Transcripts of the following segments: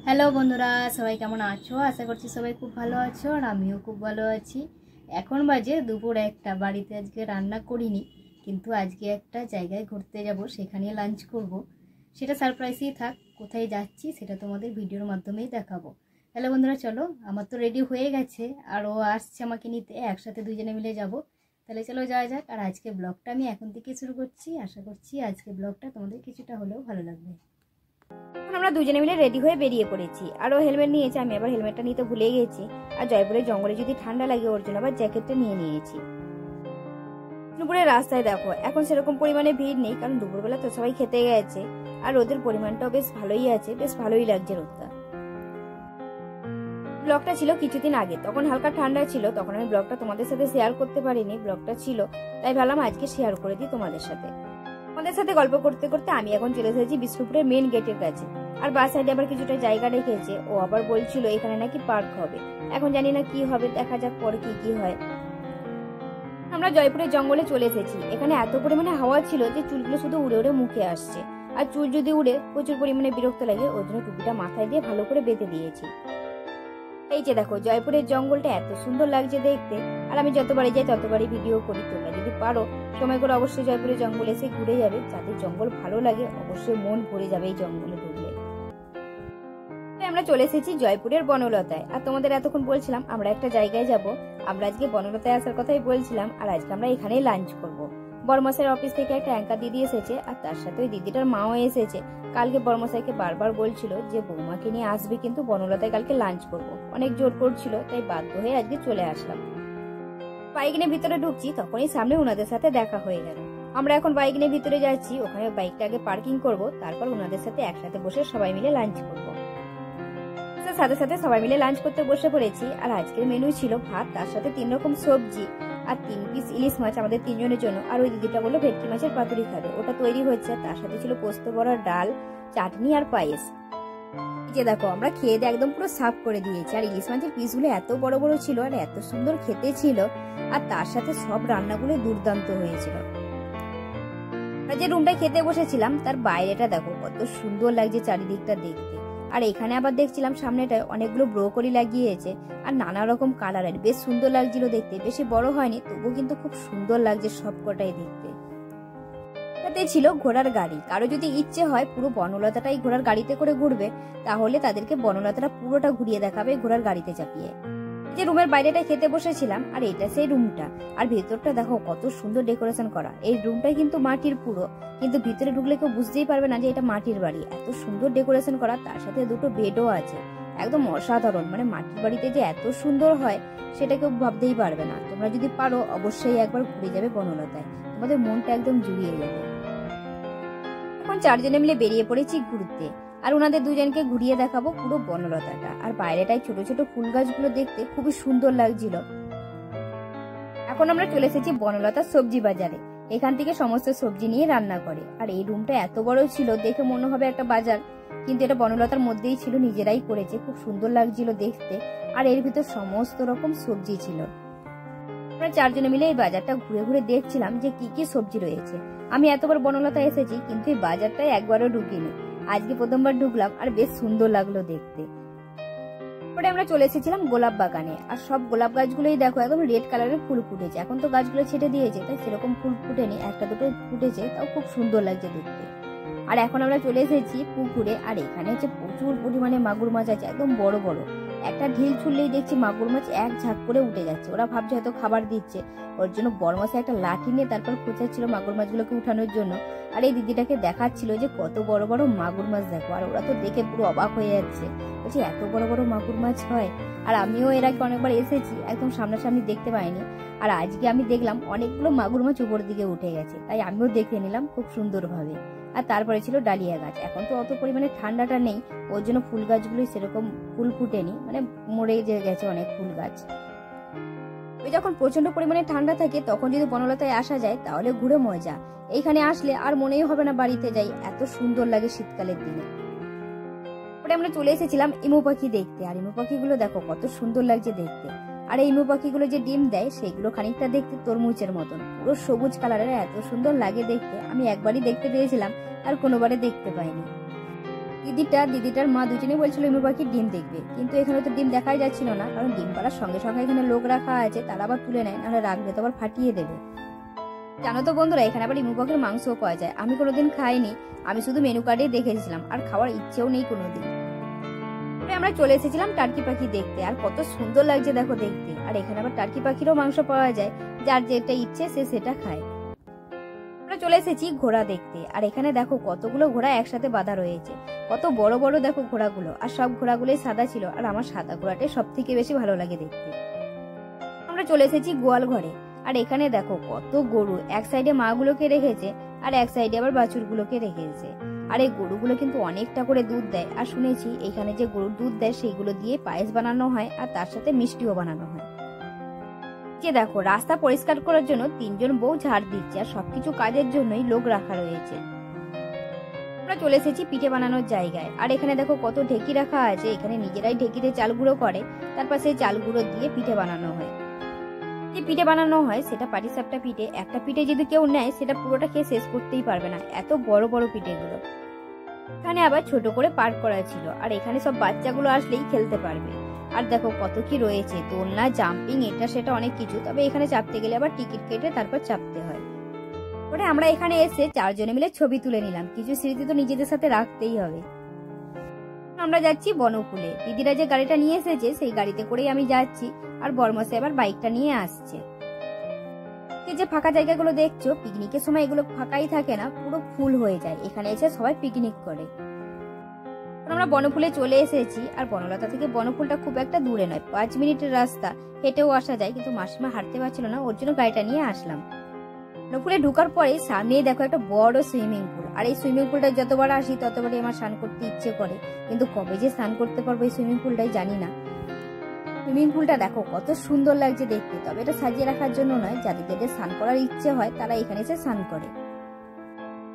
Hello বন্ধুরা, সবাই কেমন আছো? আশা করছি সবাই খুব ভালো আছো আর আমিও খুব ভালো আছি। এখন বাজে দুপুর 1টা। বাড়িতে আজকে রান্না করিনি, কিন্তু আজকে একটা জায়গায় ঘুরতে যাব, সেখানে লাঞ্চ করব। সেটা সারপ্রাইজই থাক, কোথায় যাচ্ছি সেটা তোমাদের ভিডিওর মাধ্যমেই দেখাবো। হ্যালো বন্ধুরা, চলো, আমার তো রেডি হয়ে গেছে আর ও আসছে আমাকে নিতে, একসাথে দুজনে মিলে যাব। তাহলে চলো যাওয়া যাক। আর আজকে ব্লগটা আমি এখন থেকে শুরু করছি। আশা করছি আজকে ব্লগটা তোমাদের কিছুটা হলেও ভালো লাগবে। আমরা দুজনে মিলে রেডি হয়ে বেরিয়ে পড়েছি। আর ও হেলমেট নিয়েছে, আমি আবার হেলমেটটা নিতে ভুলে গেছি। আর জয়পুরের জঙ্গলে যদি ঠান্ডা লাগে ওর জন্য আবার জ্যাকেটটা নিয়ে নিয়েছি। দুপুরের রাস্তায় দেখো এখন সেরকম পরিমাণে ভিড় নেই, কারণ দুপুরবেলা তো সবাই খেতে গেছে। আর রোদের পরিমাণটাও বেশ ভালোই আছে, বেশ ভালোই লাগছে রোদটা। ব্লগটা ছিল কিছুদিন আগে, তখন হালকা ঠান্ডা ছিল, তখন আমি ব্লগটা তোমাদের সাথে শেয়ার করতে পারিনি। ব্লগটা ছিল তাই ভাবলাম আজকে শেয়ার করে দিই তোমাদের সাথে। আমাদের সাথে গল্প করতে করতে আমি এখন চলে এসেছি বিষ্ণুপুরের মেন গেটের কাছে। আর বাস সাইডে আবার কিছুটা জায়গা রেখেছে। ও আবার বলছিল এখানে নাকি পার্ক হবে। এখন জানি না কি হবে, দেখা যাক পরে কি হয়। আমরা জয়পুরের জঙ্গলে চলে এসেছি। এখানে এত পরিমাণে হাওয়া ছিল যে চুলগুলো শুধু উড়ে উড়ে মুখে আসছে। আর চুল যদি উড়ে প্রচুর পরিমাণে বিরক্ত লাগে, ওই জন্য টুপিটা মাথায় দিয়ে ভালো করে বেঁধে দিয়েছি। এই যে দেখো জয়পুরের জঙ্গলটা এত সুন্দর লাগছে দেখতে। আর আমি যতবারই যাই ততবারই ভিডিও করি। তোমরা যদি পারো সময় করে অবশ্যই জয়পুরের জঙ্গলে এসে ঘুরে যাবে। যাদের জঙ্গল ভালো লাগে অবশ্যই মন ভরে যাবে এই জঙ্গলে ঢুকলে। আমরা চলে এসেছি জয়পুরের বনলতায়। আর তোমাদের এতক্ষণ বলছিলাম আমরা একটা জায়গায় যাব। আমরা আজকে বনলতায় আসার কথাই বলছিলাম। আর আজকে আমরা এখানেই লাঞ্চ করব। বড়মশাইয়ের অফিস থেকে একটা অ্যাঙ্কার দিদি এসেছে, আর তার সাথে ওই দিদিটার মাও এসেছে। কালকে বড়মশাইকে বারবার বলছিল যে বৌমাকে নিয়ে আসবে, কিন্তু বনলতায় কালকে লাঞ্চ করব। অনেক জোর করছিল, তাই বাধ্য হয়ে আজকে চলে আসলাম। বাইক নিয়ে ভিতরে ঢুকছি, তখনই সামনে ওনাদের সাথে দেখা হয়ে গেল। আমরা এখন বাইক নিয়ে ভিতরে যাচ্ছি, ওখানে বাইকটা আগে পার্কিং করব, তারপর ওনাদের সাথে একসাথে বসে সবাই মিলে লাঞ্চ করব। সাথে সাথে সবাই মিলে লাঞ্চ করতে বসে পড়েছি। আর আজকের মেনু ছিল ভাত, তার সাথে 3 রকম সবজি আর 3 পিস ইলিশ মাছ আমাদের 3 জনের জন্য। আর ওই দিদিটা বললো ভেটকি মাছের পাতুরি খাবে, ওটা তৈরি হচ্ছে। তার সাথে ছিল পোস্ত বড়া, ডাল, চাটনি আর পায়েস। যে দেখো আমরা খেয়ে দিয়ে একদম পুরো সাফ করে দিয়েছি। আর ইলিশ মাছের পিসগুলো এত বড় বড় ছিল আর এত সুন্দর খেতে ছিল। আর তার সাথে সব রান্নাগুলো দুর্দান্ত হয়েছিল। আমরা যে রুমটায় খেতে বসেছিলাম তার বাইরেটা দেখো কত সুন্দর লাগছে চারিদিকটা দেখতে। আর এখানে আবার দেখছিলাম সামনেটায় অনেকগুলো ব্রোকলি লাগিয়েছে আর নানা রকম কালারের, বেশ সুন্দর লাগছিল দেখতে। বেশি বড় হয়নি, তবুও কিন্তু খুব সুন্দর লাগছে সবকটাই দেখতে। সাথে ছিল ঘোড়ার গাড়ি। কারো যদি ইচ্ছে হয় পুরো বনলতাটাই ঘোড়ার গাড়িতে করে ঘুরবে, তাহলে তাদেরকে বনলতাটা পুরোটা ঘুরিয়ে দেখাবে ঘোড়ার গাড়িতে চাপিয়ে। যে রুমের বাইরেটা খেতে বসেছিলাম, আর এটা সেই রুমটা। আর ভেতরটা দেখো কত সুন্দর ডেকোরেশন করা। এই রুমটাই কিন্তু মাটির পুরো, কিন্তু ভিতরে ঢুকলে কেউ বুঝতেই পারবে না যে এটা মাটির বাড়ি। এত সুন্দর ডেকোরেশন করা, তার সাথে 2টো বেডও আছে। একদম অসাধারণ, মানে মাটির বাড়িতে যে এত সুন্দর হয় সেটা কেউ ভাবতেই পারবে না। তোমরা যদি পারো অবশ্যই একবার ঘুরে যাবে বনলতায়, তোমাদের মনটা একদম জুড়িয়ে যাবে। এখন 4 জনে মিলে বেরিয়ে পড়েছি ঘুরতে। আর ওনাদের 2 জনকে ঘুরিয়ে দেখাবো পুরো বনলতাটা। আর বাইরেটায় ছোট ছোট ফুল গাছগুলো দেখতে খুবই সুন্দর লাগছিল। এখন আমরা চলে এসেছি বনলতার সবজি বাজারে। এখান থেকে সমস্ত সবজি নিয়ে রান্না করে। আর এই রুমটা এত বড় ছিল দেখে মনে হবে একটা বাজার, কিন্তু এটা বনলতার মধ্যেই ছিল, নিজেরাই করেছে। খুব সুন্দর লাগছিল দেখতে। আর এর ভিতর সমস্ত রকম সবজি ছিল। আমরা 4 জনে মিলে এই বাজারটা ঘুরে ঘুরে দেখছিলাম যে কি কি সবজি রয়েছে। আমি এতবার বনলতা এসেছি, কিন্তু এই বাজারটায় একবারও ঢুকিনি। আজকে প্রথমবার ঢুকলাম, আর বেশ সুন্দর লাগলো দেখতে। পরে আমরা চলে এসেছিলাম গোলাপ বাগানে। আর সব গোলাপ গাছগুলোই দেখো একদম রেড কালারের ফুল ফুটেছে। এখন তো গাছগুলো ছেটে দিয়েছে, তাই সেরকম ফুল ফুটেনি, 1-2টো ফুটেছে, তাও খুব সুন্দর লাগছে দেখতে। আর এখন আমরা চলে এসেছি পুকুরে। আর এখানে হচ্ছে প্রচুর পরিমাণে মাগুর মাছ আছে, একদম বড় বড়। একটা ঢিল ছুড়লেই দেখছি মাগুর মাছ এক ঝাঁক করে উঠে যাচ্ছে। ওরা ভাবছে হয়তো খাবার দিচ্ছে, ওর জন্য বড় মাছে একটা লাঠি নিয়ে তারপর খোঁচাচ্ছিল মাগুর মাছগুলোকে উঠানোর জন্য। আর এই দিদিটাকে দেখাচ্ছিল যে কত বড় বড় মাগুর মাছ দেখো। আর ওরা তো দেখে পুরো অবাক হয়ে যাচ্ছে, বলছে এত বড় বড় মাগুর মাছ হয়। আর আমিও এর আগে অনেকবার এসেছি, একদম সামনাসামনি দেখতে পাইনি। আর আজকে আমি দেখলাম অনেকগুলো মাগুর মাছ উপর দিকে উঠে গেছে, তাই আমিও দেখে নিলাম খুব সুন্দরভাবে। আর তারপরে ছিল ডালিয়া গাছ। এখন তো অত পরিমাণে ঠান্ডাটা নেই, ওর জন্য ফুল গাছগুলো সেরকম ফুল ফুটেনি, মানে মরে গেছে অনেক ফুল গাছ। ওই যখন প্রচন্ড পরিমাণে ঠান্ডা থাকে তখন যদি বনলতায় আসা যায় তাহলে ঘুরে মজা। এইখানে আসলে আর মনেই হবে না বাড়িতে যাই, এত সুন্দর লাগে শীতকালের দিনে। পরে আমরা চলে এসেছিলাম ইমু পাখি দেখতে। আর ইমু পাখিগুলো দেখো কত সুন্দর লাগছে দেখতে। আর এই ইমু পাখিগুলো যে ডিম দেয় সেগুলো খানিকটা দেখতে তরমুজের মতন, পুরো সবুজ কালারের, এত সুন্দর লাগে দেখতে। আমি একবারই দেখতে পেয়েছিলাম, আর কোনোবারে দেখতে পাইনি। দিদিটার মা দুজনে বলছিল ইমু পাখির ডিম দেখবে, কিন্তু এখানে তো ডিম দেখাই যাচ্ছিল না, কারণ ডিম পাড়ার সঙ্গে সঙ্গে এখানে লোক রাখা আছে, তারা আবার তুলে নেয়, নাহলে রাখলে তো আবার ফাটিয়ে দেবে। জানো তো বন্ধুরা, এখানে আবার ইমু পাখির মাংসও পাওয়া যায়। আমি কোনোদিন খাইনি, আমি শুধু মেনু কার্ডে দেখেছিলাম, আর খাওয়ার ইচ্ছেও নেই কোনোদিন। আমরা চলে এসেছিলাম টার্কি পাখি দেখতে, আর কত সুন্দর লাগছে দেখো দেখতে। আর এখানে আবার টার্কি পাখিরও মাংস পাওয়া যায়, যার যেটা ইচ্ছে সে সেটা খায়। আমরা চলে এসেছি ঘোড়া দেখতে, আর এখানে দেখো কতগুলো ঘোড়া একসাথে বাঁধা রয়েছে, কত বড় বড় দেখো ঘোড়াগুলো, আর সব ঘোড়াগুলোই সাদা ছিল, আর আমার সাদা ঘোড়াটাই সব থেকে বেশি ভালো লাগে দেখতে। আমরা চলে এসেছি গোয়াল ঘরে, আর এখানে দেখো কত গরু, এক সাইডে মাগুলোকে রেখেছে আর এক সাইডে আবার বাছুরগুলোকে রেখেছে। আর এই গরুগুলো কিন্তু অনেকটা করে দুধ দেয়, আর শুনেছি এখানে যে গরুর দুধ দেয় সেইগুলো দিয়ে পায়েস বানানো হয়, আর তার সাথে মিষ্টিও বানানো হয়। যে দেখো রাস্তা পরিষ্কার করার জন্য 3 জন বউ ঝাড় দিচ্ছে, আর সবকিছু কাজের জন্যই লোক রাখা রয়েছে। আমরা চলে এসেছি পিঠে বানানোর জায়গায়, আর এখানে দেখো কত ঢেকি রাখা আছে, এখানে নিজেরাই ঢেকিতে চাল গুঁড়ো করে, তারপর সেই চাল গুঁড়ো দিয়ে পিঠে বানানো হয়। যে পিঠে বানানো হয় সেটা পাটিসাপটা পিঠে, একটা পিঠে যদি কেউ নেয় সেটা পুরোটা খেয়ে শেষ করতেই পারবে না, এত বড় বড় পিঠেগুলো। এখানে আবার ছোট করে পার্ক করা ছিল, আর এখানে সব বাচ্চাগুলো আসলেই খেলতে পারবে। আর দেখো কত কি রয়েছে, দোলনা, জাম্পিং, এটা সেটা অনেক কিছু, তবে এখানে চাপতে গেলে আবার টিকিট কেটে তারপর চাপতে হয়। পরে আমরা এখানে এসে 4 জনে মিলে ছবি তুলে নিলাম, কিছু স্মৃতি তো নিজেদের সাথে রাখতেই হবে। আমরা যাচ্ছি বনফুলে, দিদিরা যে গাড়িটা নিয়ে এসেছে সেই গাড়িতে করেই আমি যাচ্ছি, আর বর্মশাই আবার বাইকটা নিয়ে আসছে। যে ফাঁকা জায়গাগুলো দেখছো, পিকনিকের সময় এগুলো ফাঁকাই থাকে না, পুরো ফুল হয়ে যায়, এখানে এসে সবাই পিকনিক করে। আমরা বনফুলে চলে এসেছি, আর বনলতা থেকে বনফুলটা খুব একটা দূরে নয়, 5 মিনিটের রাস্তা, হেঁটেও আসা যায়, কিন্তু মাসিমা হাঁটতে পারছিল না, ওর জন্য গাড়িটা নিয়ে আসলাম। বনফুলে ঢোকার পরে সামনেই দেখো একটা বড় সুইমিং পুল, আর এই সুইমিং পুলটা যতবার আসি ততবারই আমার স্নান করতে ইচ্ছে করে, কিন্তু কবে যে স্নান করতে পারবো এই সুইমিং পুলটাই জানি না। সুইমিং পুলটা দেখো কত সুন্দর লাগছে দেখতে, তবে এটা সাজিয়ে রাখার জন্য নয়, যাদের স্নান করার ইচ্ছে হয় তারা এখানে এসে স্নান করে।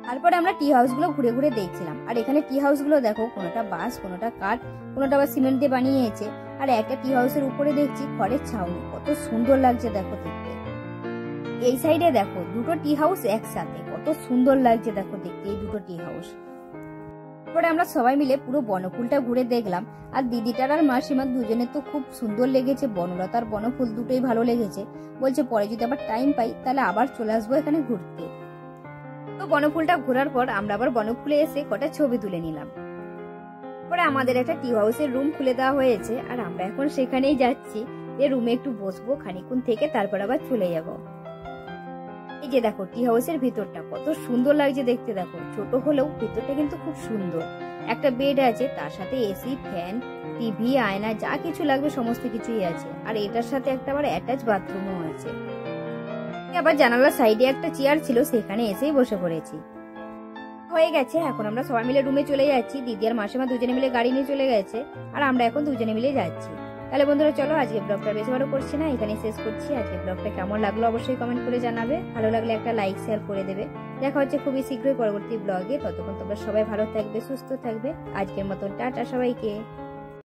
তারপরে আমরা টি হাউস গুলো ঘুরে ঘুরে দেখছিলাম, আর এখানে টি হাউস গুলো দেখো কোনোটা বাঁশ, কোনোটা কাঠ, কোনোটা আবার সিমেন্ট দিয়ে বানিয়েছে, আর একটা টি হাউসের উপরে দেখছি খড়ের ছাউনি, কত সুন্দর লাগছে দেখো দেখতে। এই সাইডে দেখো দুটো টি হাউস একসাথে, কত সুন্দর লাগছে দেখো দেখতে এই দুটো টি হাউস। তারপরে আমরা সবাই মিলে পুরো বনফুলটা ঘুরে দেখলাম, আর দিদিটার আর মাসিমার দুজনের তো খুব সুন্দর লেগেছে, বনলতার বনফুল দুটোই ভালো লেগেছে, বলছে পরে যদি আবার টাইম পাই তাহলে আবার চলে আসবো এখানে ঘুরতে। তো বনফুলটা ঘোরার পর আমরা আবার বনফুলে এসে কটা ছবি তুলে নিলাম। পরে আমাদের একটা টি হাউসের রুম খুলে দেওয়া হয়েছে, আর আমরা এখন সেখানেই যাচ্ছি, যে রুমে একটু বসবো খানিকক্ষণ থেকে, তারপর আবার চলে যাব। এই যে দেখো টি হাউসের ভিতরটা কত সুন্দর লাগছে দেখতে, দেখো ছোট হলেও ভিতরটা কিন্তু খুব সুন্দর। একটা বেড আছে, তার সাথে এসি, ফ্যান, টিভি, আয়না, যা কিছু লাগবে সমস্ত কিছুই আছে, আর এটার সাথে একটা আবার অ্যাটাচ বাথরুমও আছে। আবার জানালার সাইডে একটা চেয়ার ছিল, সেখানে এসেই বসে পড়েছি। হয়ে গেছে, এখন আমরা সবাই মিলে রুমে চলে যাচ্ছি, দিদি আর মাসিমা দুজনে মিলে গাড়ি নিয়ে চলে গেছে, আর আমরা এখন দুজনে মিলে যাচ্ছি। তাহলে বন্ধুরা চলো, আজকে ব্লগটা বেশি বড় করছি না, এখানে শেষ করছি। আজকে ব্লগটা কেমন লাগলো অবশ্যই কমেন্ট করে জানাবে, ভালো লাগলে একটা লাইক শেয়ার করে দেবে। দেখা হচ্ছে খুবই শীঘ্রই পরবর্তী ব্লগে, ততক্ষণ তোমরা সবাই ভালো থাকবে, সুস্থ থাকবে। আজকের মতন টাটা সবাইকে।